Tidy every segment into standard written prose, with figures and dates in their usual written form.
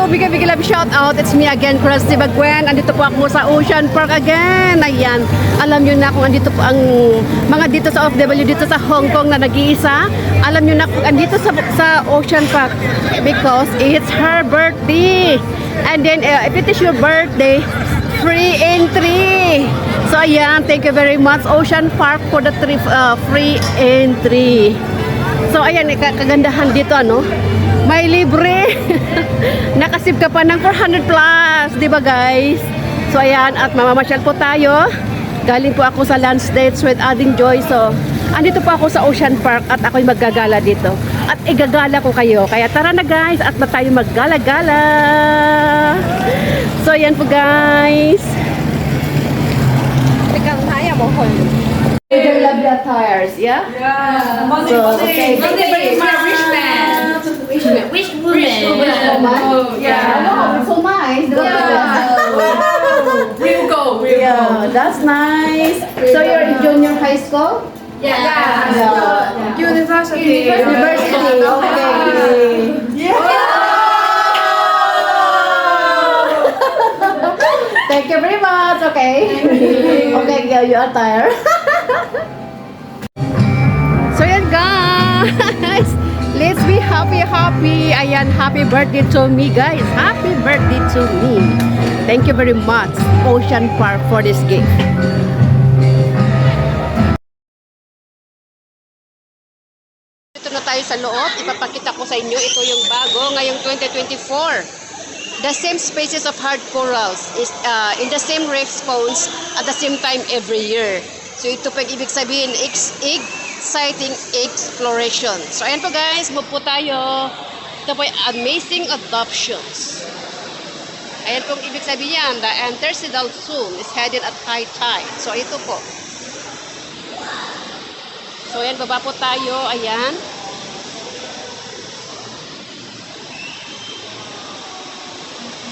bigay love shout out. It's me again, Krusty Bagwen. Andito po ako sa Ocean Park again. Ayan. Alam nyo na kung andito po ang mga dito sa OFW dito sa Hong Kong na nag-iisa. Alam nyo na kung andito sa Ocean Park because it's her birthday. And then if it is your birthday, free entry. So ayan, thank you very much Ocean Park for the free entry. So ayan, kagandahan dito ano. May libre. Nakasip ka pa ng 400 plus, 'di ba guys? So ayan, at mamamasyal po tayo. Galing po ako sa lunch dates with Adding Joy. So, andito po ako sa Ocean Park at ako'y maggagala dito. At igagala ko kayo. Kaya tara na guys, at na tayo maggala-gala. So ayan po guys. Ikaw kaya mo ko. You love your attires, yeah? Yeah. So, okay. Monday, my wish man. Wish woman. Oh, yeah. Oh, it's so nice. We'll go. Yeah, that's nice. So you're in junior high school? Yeah. University. University. Okay. Thank you very much. Okay. Okay, girl, you are tired. So yan guys. Let's be happy. Ayan, happy birthday to me guys. Happy birthday to me. Thank you very much Ocean Park for this gift. Ito na tayo sa loob. Ipapakita ko sa inyo. Ito yung bago ngayong 2024. The same species of hard corals is in the same response at the same time every year. So ito pa ibig sabihin exciting exploration. So ayan po guys, move po tayo. Ito po amazing adoptions. Ayan po ibig sabihin yan, the interstitial zone is headed at high tide. So ito po. So ayan, baba po tayo. Ayan.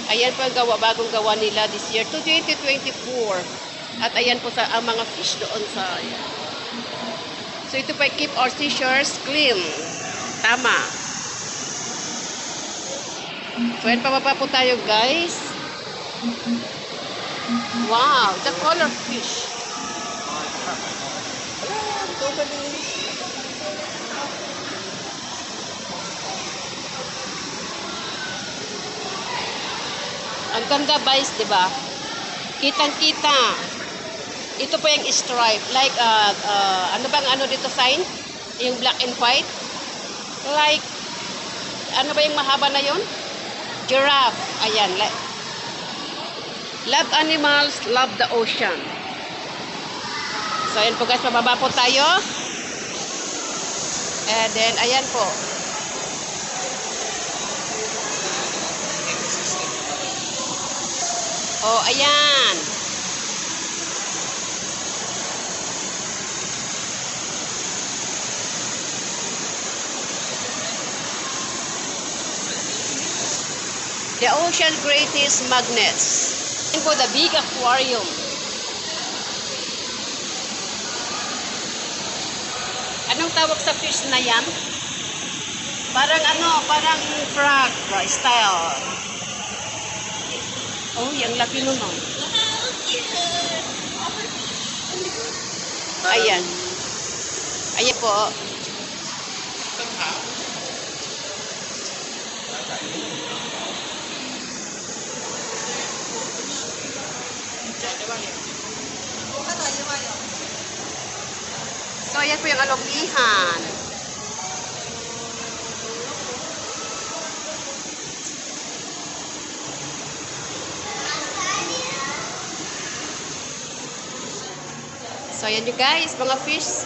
Ayan po ang bagong gawa nila this year to 2024. At ayan po ang mga fish doon sa ayan. So ito po keep our seashores clean. Tama. So ayan, pababa po tayo guys. Wow, the color fish. Ang ganda guys, 'di ba? Kitang-kita. Ito po yung stripe, like ano bang ano dito sign? Yung black and white. Like ano ba yung mahaba na 'yon? Giraffe. Ayan, like love animals, love the ocean. So ayan po guys, pababa po tayo. And then ayan po. Oh, ayan. The ocean greatest magnets. And for the big aquarium. Anong tawag sa fish na yan? Parang ano, parang frog style. Oh, yung laki nun, oh. Ayan. Ayan po. So, ayan po yung alopihan. So, ayan you guys, mga fish.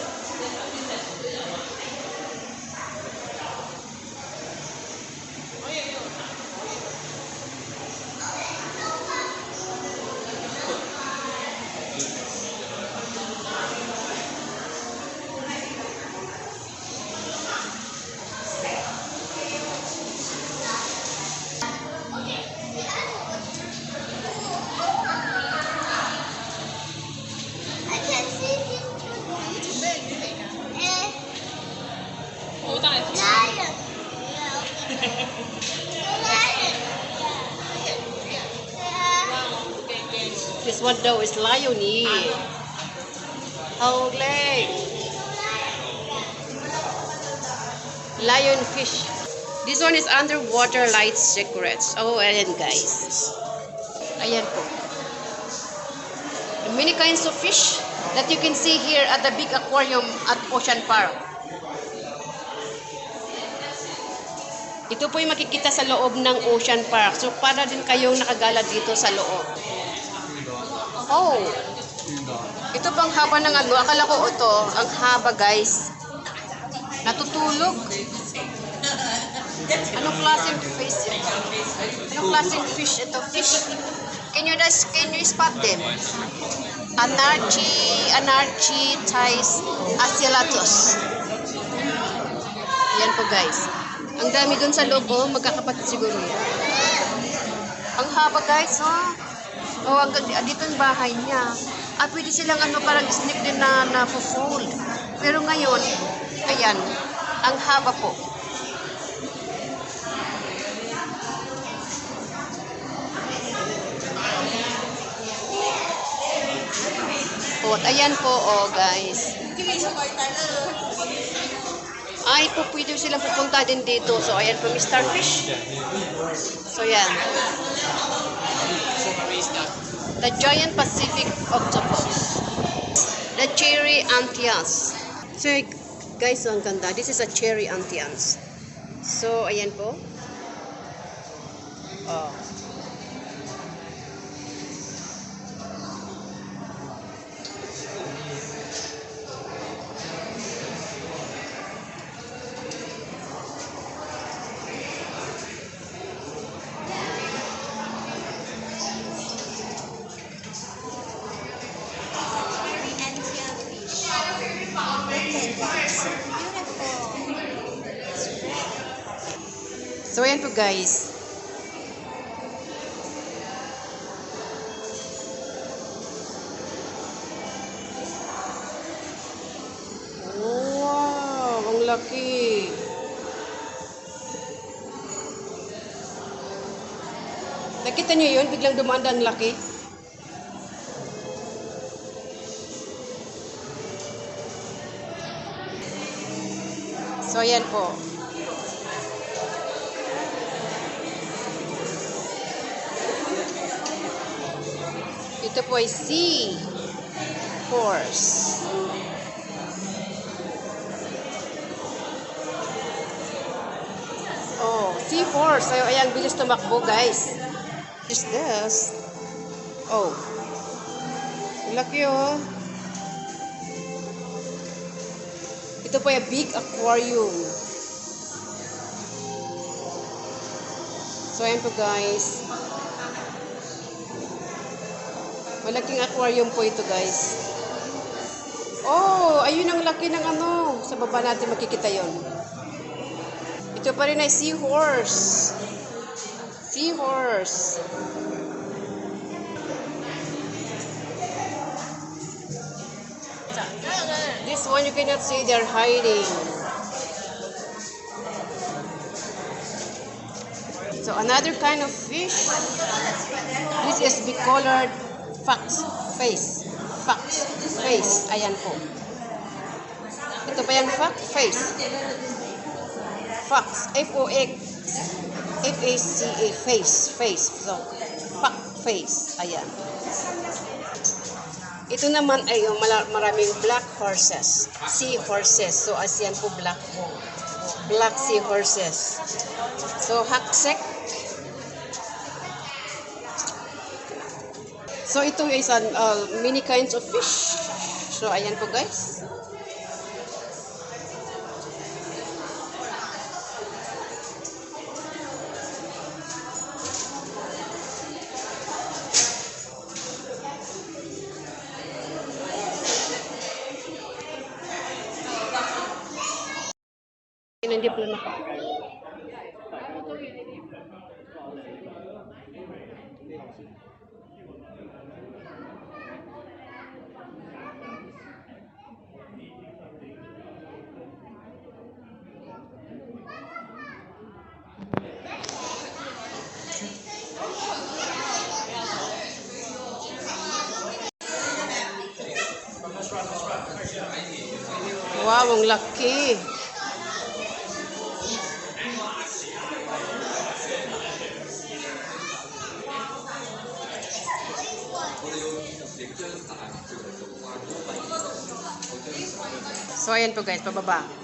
one daw is lion eh. Howling. Lionfish. This one is underwater light secrets. Oh, ayan guys. Ayan po. The many kinds of fish that you can see here at the big aquarium at Ocean Park. Ito po yung makikita sa loob ng Ocean Park. So, para din kayong nakagala dito sa loob. Oh! Ito pang haba ng ano. Akala ko ito. Ang haba guys. Natutulog. Anong klaseng fish ito? Anong klaseng fish ito? Fish. Can you spot them? Anarchitis acillatus. Yan po guys. Ang dami dun sa loob, oh, magkakapatid siguro yan. Ang haba guys, oh. Oh, dito ang bahay niya. At pwede silang ano, parang snake din na na-fold. Pero ngayon, ayan, ang haba po. Oh, ayan po, oh guys. Ay po, pwede silang pupunta din dito. So, ayan po, Mr. Fish. So, yan. The giant Pacific octopus. The cherry antias. So, guys, so ang ganda. This is a cherry antias. So, ayan po. Oh. So, ayan po guys. Wow, ang laki. Nakita niyo yun? Biglang dumanda ang laki. So, ayan po. Ito po ay sea horse. Oh, sea horse. So, ayan, bilis tumakbo, guys. What is this? Oh. Laki, oh. Ito po ay big aquarium. So, ayan po, guys. Malaking aquarium po ito, guys. Oh, ayun ang laki ng ano. Sa baba natin makikita yon. Ito pa rin ay seahorse. Seahorse. This one you cannot see, they're hiding. So another kind of fish. This is bicolored fox face. Fox face. Ayan po. Ito pa yan, fox face. Fox. F-O-X. F-A-C-A. Face. Face. So, fox face. Ayan. Ito naman ay maraming black horses. Sea horses. So, as yan po black sea horses. So, haksek. So, ito is many kinds of fish. So, ayan po guys. Hindi po na. ang laki. So, ayan po guys, pababa.